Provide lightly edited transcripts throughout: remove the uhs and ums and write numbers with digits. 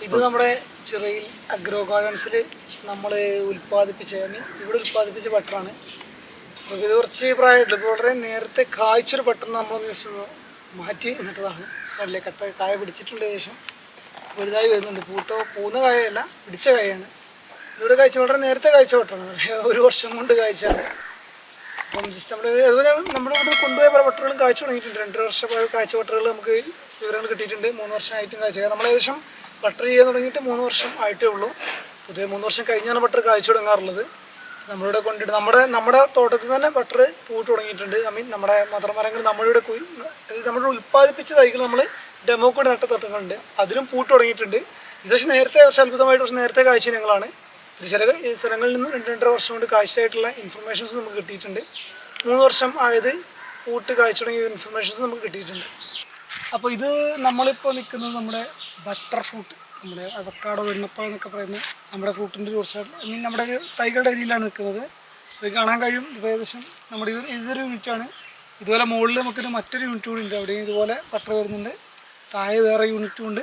ഇത് നമ്മുടെ ചിറയിൽ അഗ്രോ ഗാർഡൻസിൽ നമ്മൾ ഉൽപ്പാദിപ്പിച്ച ഇവിടെ ഉൽപ്പാദിപ്പിച്ച ബട്ടറാണ്. അപ്പോൾ ഇത് കുറച്ച് പ്രായമുണ്ട്. ഇപ്പോൾ വളരെ നേരത്തെ കായ്ച്ചൊരു ബട്ടർ നമ്മൾ മാറ്റി നട്ടതാണ്. കടലെ കട്ട കായ പിടിച്ചിട്ടുണ്ട്, ഏകദേശം വലുതായി വരുന്നുണ്ട്. പൂന്ന കായയല്ല, പിടിച്ച കായാണ്. ഇവിടെ കാഴ്ച വളരെ നേരത്തെ കാഴ്ച ബട്ടറാണ്, 1 വർഷം കൊണ്ട് കാഴ്ചയാണ്. അപ്പം ജസ്റ്റ് നമ്മൾ അതുപോലെ നമ്മുടെ ഇവിടെ കൊണ്ടുപോയ പല ബട്ടറുകളും കാഴ്ച തുടങ്ങിയിട്ടുണ്ട്. 2 വർഷം കാഴ്ച ബട്ടറുകൾ നമുക്ക് വിവരങ്ങൾ കിട്ടിയിട്ടുണ്ട്. 3 വർഷമായിട്ടും കാഴ്ച. നമ്മൾ ഏകദേശം ബട്ടർ ചെയ്യാൻ തുടങ്ങിയിട്ട് 3 വർഷം ആയിട്ടേ ഉള്ളൂ. പൊതുവെ 3 വർഷം കഴിഞ്ഞാണ് ബട്ടർ കാഴ്ച തുടങ്ങാറുള്ളത്. നമ്മളിവിടെ കൊണ്ടിട്ട് നമ്മുടെ തോട്ടത്തിൽ തന്നെ ബട്ടർ പൂട്ട് തുടങ്ങിയിട്ടുണ്ട്. നമ്മുടെ മദർമരങ്ങൾ നമ്മളിവിടെ നമ്മുടെ ഉൽപ്പാദിപ്പിച്ച തൈകൾ നമ്മൾ ഡെമോ കൂടി നട്ട തോട്ടങ്ങളുണ്ട്, അതിലും പൂട്ട് തുടങ്ങിയിട്ടുണ്ട്. ഇത് പക്ഷേ നേരത്തെ അത്ഭുതമായിട്ട് പക്ഷേ നേരത്തെ കാഴ്ച ഞങ്ങളാണ്. ചില സ്ഥലങ്ങളിൽ നിന്നും 2-2.5 വർഷം കൊണ്ട് കാഴ്ചയായിട്ടുള്ള ഇൻഫർമേഷൻസ് നമുക്ക് കിട്ടിയിട്ടുണ്ട്. 3 വർഷം ആയത് പൂട്ട് കാഴ്ച തുടങ്ങിയ ഇൻഫർമേഷൻസ് നമുക്ക് കിട്ടിയിട്ടുണ്ട്. അപ്പോൾ ഇത് നമ്മളിപ്പോൾ നിൽക്കുന്നത് നമ്മുടെ ബട്ടർ ഫ്രൂട്ട്, നമ്മുടെ അവക്കാഡോ വെണ്ണപ്പഴം എന്നൊക്കെ പറയുന്ന നമ്മുടെ ഫ്രൂട്ടിൻ്റെ കുറച്ച് നമ്മുടെ തൈകളുടെ രീതിയിലാണ് നിൽക്കുന്നത്. ഇത് കാണാൻ കഴിയും. ഇപ്പോൾ ഏകദേശം നമ്മുടെ ഇതൊരു യൂണിറ്റാണ്. ഇതുപോലെ മുകളിൽ നമുക്കൊരു മറ്റൊരു യൂണിറ്റ് കൂടി ഉണ്ട്. അവിടെയും ഇതുപോലെ ബട്ടർ വരുന്നുണ്ട്. താഴെ വേറെ യൂണിറ്റും ഉണ്ട്,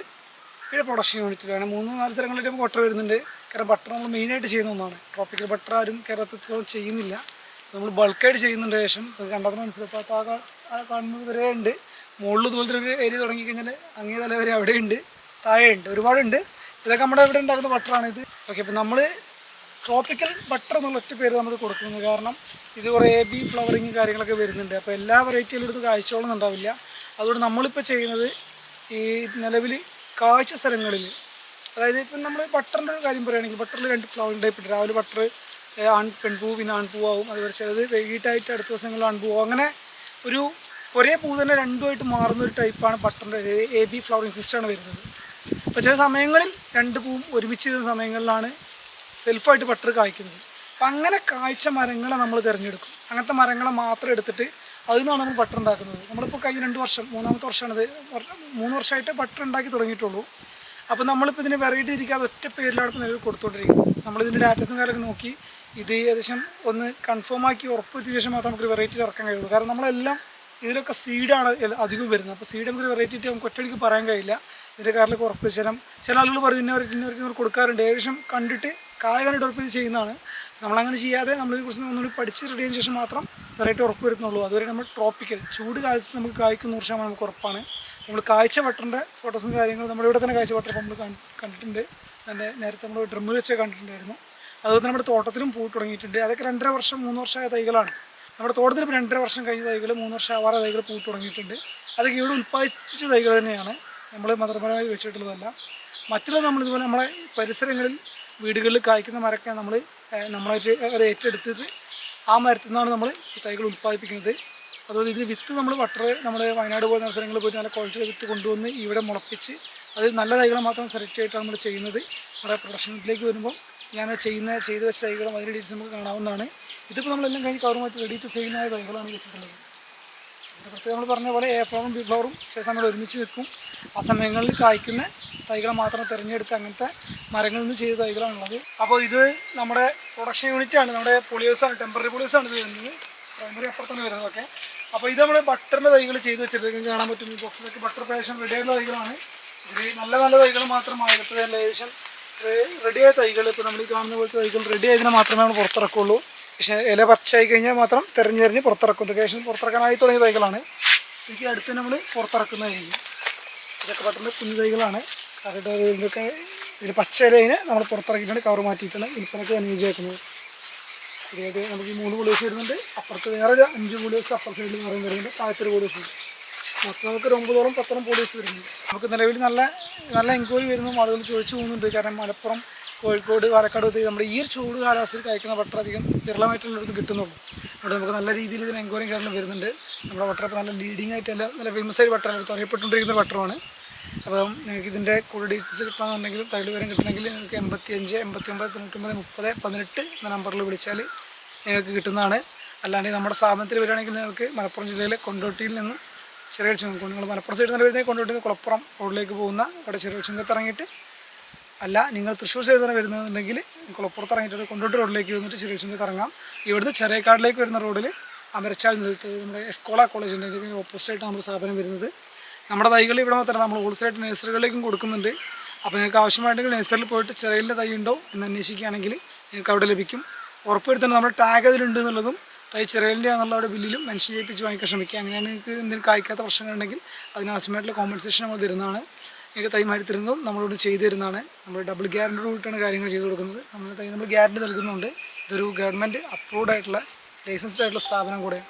പിന്നെ പ്രൊഡക്ഷൻ യൂണിറ്റ് വേണം. 3-4 സ്ഥലങ്ങളിലായിട്ട് നമുക്ക് ബട്ടർ വരുന്നുണ്ട്. കാരണം ബട്ടർ നമ്മൾ മെയിനായിട്ട് ചെയ്യുന്ന ഒന്നാണ്. ട്രോപ്പിക്കൽ ബട്ടർ ആരും കേരളത്തിൽ ചെയ്യുന്നില്ല, നമ്മൾ ബൾക്കായിട്ട് ചെയ്യുന്നുണ്ട്. ശേഷം കണ്ടതിന് മനസ്സിലാക്കാത്ത ആ കാണുന്നത് വരെ ഉണ്ട്. മുകളിൽ ഇതുപോലത്തെ ഒരു ഏരിയ തുടങ്ങിക്കഴിഞ്ഞാൽ അങ്ങേ തല വരെ അവിടെ ഉണ്ട്, താഴെ ഉണ്ട്, ഒരുപാടുണ്ട്. ഇതൊക്കെ നമ്മുടെ ഇവിടെ ഉണ്ടാക്കുന്ന ബട്ടറാണ് ഇത്. ഓക്കെ, അപ്പോൾ നമ്മൾ ട്രോപ്പിക്കൽ ബട്ടർ എന്നുള്ള ഒറ്റ പേര് നമ്മൾ കൊടുക്കുന്നത് കാരണം ഇത് കുറേ AB ഫ്ലവറിങ് കാര്യങ്ങളൊക്കെ വരുന്നുണ്ട്. അപ്പോൾ എല്ലാ വെറൈറ്റികളും എടുത്ത് കാഴ്ചകളൊന്നും ഉണ്ടാവില്ല. അതുകൊണ്ട് നമ്മളിപ്പോൾ ചെയ്യുന്നത് ഈ നിലവിൽ കാഴ്ച സ്ഥലങ്ങളിൽ, അതായത് ഇപ്പം നമ്മൾ ബട്ടറിൻ്റെ കാര്യം പറയുകയാണെങ്കിൽ ബട്ടറിൽ 2 ഫ്ലവറിങ് ടൈപ്പ് ഉണ്ട്. രാവിലെ ബട്ടർ പെൺപൂ പിന്നെ ആൺപൂവാകും. അതുപോലെ ചിലത് വൈകിട്ടായിട്ട് അടുത്ത ദിവസങ്ങളിൽ ആൺപൂവാകും. അങ്ങനെ ഒരേ പൂ തന്നെ രണ്ടുമായിട്ട് മാറുന്ന ഒരു ടൈപ്പാണ് ബട്ടറിൻ്റെ AB ഫ്ലവറിങ് സിസ്റ്റമാണ് വരുന്നത്. അപ്പോൾ ചില സമയങ്ങളിൽ 2 പൂവും ഒരുമിച്ച് വരുന്ന സമയങ്ങളിലാണ് സെൽഫായിട്ട് ബട്ടർ കായ്ക്കുന്നത്. അപ്പം അങ്ങനെ കായ്ച്ച മരങ്ങളെ നമ്മൾ തിരഞ്ഞെടുക്കും. അങ്ങനത്തെ മരങ്ങളെ മാത്രം എടുത്തിട്ട് അതിൽ നിന്നാണ് നമ്മൾ ബട്ടർ ഉണ്ടാക്കുന്നത്. നമ്മളിപ്പോൾ കഴിഞ്ഞ 2 വർഷം, 3-ാമത്തെ വർഷമാണിത്, 3 വർഷമായിട്ട് ബട്ടർ ഉണ്ടാക്കി തുടങ്ങിയിട്ടുള്ളൂ. അപ്പോൾ നമ്മളിപ്പോൾ ഇതിന് വെറൈറ്റി ഇരിക്കാതെ ഒറ്റ പേരിലാണ് ഇപ്പോൾ നിലവിൽ കൊടുത്തുകൊണ്ടിരിക്കുന്നത്. നമ്മളിതിൻ്റെ ഡാറ്റസും കാര്യമൊക്കെ നോക്കി ഇത് ഏകദേശം ഒന്ന് കൺഫേം ആക്കി ഉറപ്പുവരുത്തിയ ശേഷം മാത്രം നമുക്ക് വെറൈറ്റി ഇറക്കാൻ കഴിയുള്ളൂ. കാരണം നമ്മളെല്ലാം ഇതിലൊക്കെ സീഡാണ് അധികം വരുന്നത്. അപ്പോൾ സീഡ് നമുക്ക് വെറൈറ്റി നമുക്ക് ഒറ്റയടിക്ക് പറയാൻ കഴിയില്ല. ഇതിൻ്റെ കാറിലൊക്കെ ഉറപ്പ് ചില ആളുകൾ പറയും ഇന്നവർ കൊടുക്കാറുണ്ട്. ഏകദേശം കണ്ടിട്ട് കായ കണ്ടിട്ട് ഉറപ്പ് ഇത് ചെയ്യുന്നതാണ്. നമ്മളങ്ങനെ ചെയ്യാതെ നമ്മളിതിനെക്കുറിച്ച് ഒന്നുകൂടി പഠിച്ച് റെഡി ആയതിനു ശേഷം മാത്രം വെറൈറ്റി ഉറപ്പ് വരുന്നുള്ളൂ. അതുവരെ നമ്മൾ ട്രോപ്പിക്കൽ ചൂട് കാലത്ത് നമുക്ക് കായ്ക്ക് 100% നമുക്ക് ഉറപ്പാണ്. നമ്മൾ കാഴ്ച ബട്ടറിൻ്റെ ഫോട്ടോസും കാര്യങ്ങളും നമ്മുടെ ഇവിടെ തന്നെ കാഴ്ച ബട്ടർ നമ്മൾ കണ്ടിട്ടുണ്ട്. നേരത്തെ നമ്മൾ ഡ്രമ്മിൽ വെച്ചേ കണ്ടിട്ടുണ്ടായിരുന്നു. അതുപോലെ നമ്മുടെ തോട്ടത്തിലും പൂ തുടങ്ങിയിട്ടുണ്ട്. അതൊക്കെ 2.5 വർഷം 3 വർഷമായ തൈകളാണ്. നമ്മുടെ തോട്ടത്തിൽ ഇപ്പോൾ 2.5 വർഷം കഴിഞ്ഞ തൈകൾ, 3 വർഷം ആവാറ തൈകൾ പൂ തുടങ്ങിയിട്ടുണ്ട്. അതൊക്കെ ഇവിടെ ഉൽപ്പാദിപ്പിച്ച തൈകൾ തന്നെയാണ്, നമ്മൾ മതപരമായി വെച്ചിട്ടുള്ളതല്ല. മറ്റുള്ള നമ്മളിതുപോലെ നമ്മളെ പരിസരങ്ങളിൽ വീടുകളിൽ കായ്ക്കുന്ന മരമൊക്കെ നമ്മളായിട്ട് ഏറ്റെടുത്തിട്ട് ആ മരത്തിൽ നിന്നാണ് നമ്മൾ ഈ തൈകൾ ഉൽപ്പാദിപ്പിക്കുന്നത്. അതുപോലെ ഇതിന് വിത്ത് നമ്മൾ നമ്മൾ വയനാട് പോലുള്ള സ്ഥലങ്ങളിൽ പോയിട്ട് നല്ല ക്വാളിറ്റിയുടെ വിത്ത് കൊണ്ടുവന്ന് ഇവിടെ മുളപ്പിച്ച് അതിൽ നല്ല തൈകൾ മാത്രം സെലക്ട് ചെയ്തിട്ടാണ് നമ്മൾ ചെയ്യുന്നത്. നമ്മുടെ പ്രൊഡക്ഷനിലേക്ക് വരുമ്പോൾ ഞാൻ ചെയ്ത് വെച്ച തൈകളും അതിൻ്റെ ഡീറ്റെയിൽസ് നമുക്ക് കാണാവുന്നതാണ്. ഇതിപ്പോൾ നമ്മളെല്ലാം കഴിഞ്ഞ് കവറുമാറ്റി റെഡി ടു സെയിലായ തൈകളാണ് വെച്ചിട്ടുള്ളത്. പ്രത്യേകം നമ്മൾ പറഞ്ഞ പോലെ A ഫ്ലവറും B ഫ്ലവറും ചില സമയങ്ങൾ ഒരുമിച്ച് നിൽക്കും. ആ സമയങ്ങളിൽ കായ്ക്കുന്ന തൈകളെ മാത്രം തിരഞ്ഞെടുത്ത് അങ്ങനത്തെ മരങ്ങളിൽ നിന്ന് ചെയ്ത തൈകളാണുള്ളത്. അപ്പോൾ ഇത് നമ്മുടെ പ്രൊഡക്ഷൻ യൂണിറ്റാണ്, നമ്മുടെ പൊളിയേഴ്സാണ്, ടെമ്പററി പൊളിയേഴ്സാണ് ഇത് വരുന്നത്. പ്രൈമറി അപ്പുറത്താണ് വരുന്നതൊക്കെ. അപ്പോൾ ഇത് നമ്മൾ ബട്ടറിൻ്റെ തൈകൾ ചെയ്ത് വെച്ചിട്ട് കാണാൻ പറ്റും. ഈ ബോക്സിലൊക്കെ ബട്ടർ പേഷൻ റെഡിയായിട്ടുള്ള തൈകളാണ്. ഇത് നല്ല തൈകൾ മാത്രമാണ്. ഇപ്പോൾ ഏകദേശം റെഡിയായ തൈകൾ, ഇപ്പോൾ നമ്മൾ ഈ കാണുന്ന പോലത്തെ തൈകൾ റെഡി ആയതിനെ മാത്രമേ നമ്മൾ പുറത്തിറക്കുള്ളൂ. പക്ഷേ ഇല പച്ചയായി കഴിഞ്ഞാൽ മാത്രം തിരഞ്ഞ് പുറത്തിറക്കും. ഏകദേശം പുറത്തിറക്കാനായി തുടങ്ങിയ തൈകളാണ്. എനിക്ക് അടുത്ത് നമ്മൾ പുറത്തിറക്കുന്നതായിരിക്കും. ഇതൊക്കെ ബട്ടറിൻ്റെ കുഞ്ഞു തൈകളാണ്. കാരണം ഇതൊക്കെ ഇതിന് പച്ച ഇലയിനെ നമ്മൾ പുറത്തിറക്കിയിട്ടാണ് കവർ മാറ്റിയിട്ടാണ് വിൽപ്പനയ്ക്ക് അനുയോജ്യമാക്കുന്നത്. അതായത് നമുക്ക് 3 പൊളിയേഴ്സ് വരുന്നുണ്ട്. അപ്പുറത്ത് വേറൊരു 5 പൊളിയേഴ്സ് അപ്പുറ സൈഡിൽ വേറെയും വരുന്നുണ്ട്. താഴത്തൊരു പൊളിയേഴ്സ് ഉണ്ട്. മൊത്തം നമുക്ക് 9ഓളം 10 പൊളിയേഴ്സ് വരുന്നുണ്ട്. നമുക്ക് നിലവിൽ നല്ല എൻക്വയറി വരുന്നു. ആളുകൾ ചോദിച്ചു പോകുന്നുണ്ട്. കാരണം മലപ്പുറം, കോഴിക്കോട്, പാലക്കാട് നമ്മുടെ ഈ ഒരു ചൂട് കാലാവസ്ഥയിൽ കഴിക്കുന്ന ബട്ടർ അധികം വിരളമായിട്ടുള്ളവർക്ക് കിട്ടുന്നുള്ളൂ. അവിടെ നമുക്ക് നല്ല രീതിയിൽ ഇതിന് എൻക്വയറി കാരണം വരുന്നുണ്ട്. നമ്മുടെ ബട്ടർ ഇപ്പോൾ നല്ല ലീഡിങ് ആയിട്ടല്ല, നല്ല ഫേമസ് ആയിട്ട് ബട്ടർ അറിയപ്പെട്ടുകൊണ്ടിരിക്കുന്ന ബട്ടറുമാണ്. അപ്പം നിങ്ങൾക്ക് ഇതിൻ്റെ കൂടുതൽ ഡീറ്റെയിൽസ് കിട്ടണമെന്നുണ്ടെങ്കിലും തൈകൾ വരെ കിട്ടണമെങ്കിൽ നിങ്ങൾക്ക് 85 89 99 30 18 എന്ന നമ്പറിൽ വിളിച്ചാൽ നിങ്ങൾക്ക് കിട്ടുന്നതാണ്. അല്ലാണ്ട് നമ്മുടെ സ്ഥാപനത്തിൽ വരികയാണെങ്കിൽ നിങ്ങൾക്ക് മലപ്പുറം ജില്ലയിലെ കൊണ്ടോട്ടിയിൽ നിന്നും ചെറിയ ചുങ്കം, നിങ്ങൾ മലപ്പുറം സൈഡിൽ നിന്ന് വരുന്നത് കൊണ്ടോട്ടിയിൽ നിന്ന് കുളപ്പുറം റോഡിലേക്ക് പോകുന്ന അവിടെ ചെറിയ ചുങ്കത്ത് ഇറങ്ങിയിട്ട്, അല്ല നിങ്ങൾ തൃശ്ശൂർ സൈഡിൽ തന്നെ വരുന്നതെന്നുണ്ടെങ്കിൽ കുളപ്പുറത്ത് ഇറങ്ങിയിട്ട് കൊണ്ടോട്ടി റോഡിലേക്ക് വന്നിട്ട് ചെറിയ ചുങ്കത്ത് ഇറങ്ങാം. ഇവിടുന്ന് ചെറിയക്കാടിലേക്ക് വരുന്ന റോഡിൽ അമരച്ചാൽ നിലത്ത് നമ്മുടെ എസ്കോള കോളേജിൻ്റെ ഓപ്പോസിറ്റായിട്ട് നമ്മുടെ സ്ഥാപനം വരുന്നത്. നമ്മുടെ തൈകൾ ഇവിടെ മാത്രമല്ല, നമ്മൾ ഹോൾസെയിലായിട്ട് നഴ്സറികളിലേക്കും കൊടുക്കുന്നുണ്ട്. അപ്പോൾ നിങ്ങൾക്ക് ആവശ്യമായിട്ടെങ്കിൽ നഴ്സറിയിൽ പോയിട്ട് ചിറയിലെ തൈ ഉണ്ടോ എന്ന് അന്വേഷിക്കുകയാണെങ്കിൽ നിങ്ങൾക്ക് അവിടെ ലഭിക്കും. ഉറപ്പുവരുത്തണം നമ്മുടെ ടാഗ് അതിലുണ്ട് എന്നുള്ളതും തൈ ചിറയിലിൻ്റെ ആണെന്നുള്ള അവിടെ ബില്ലിലും മെൻഷൻ ചെയ്യിപ്പിച്ച് വാങ്ങിക്കാൻ ശ്രമിക്കുക. അങ്ങനെയാണ് നിങ്ങൾക്ക് എന്തെങ്കിലും കായ്ക്കാത്ത പ്രശ്നങ്ങളുണ്ടെങ്കിൽ അതിനാവശ്യമായിട്ടുള്ള കോമ്പൻസേഷൻ നമ്മൾ തരുന്നതാണ്. നിങ്ങൾക്ക് തൈ മാറ്റി തരുന്നതും നമ്മളോട് ചെയ്തു തരുന്നതാണ്. നമ്മൾ ഡബിൾ ഗ്യാരൻറ്റിയോട് കൂടിയിട്ടാണ് കാര്യങ്ങൾ ചെയ്തു കൊടുക്കുന്നത്. നമ്മൾ തൈ നമ്മൾ ഗ്യാരൻറ്റി നൽകുന്നുണ്ട്. ഇതൊരു ഗവൺമെൻറ് അപ്രൂവ്ഡ് ആയിട്ടുള്ള ലൈസൻസ്ഡ് ആയിട്ടുള്ള സ്ഥാപനം കൂടെയാണ്.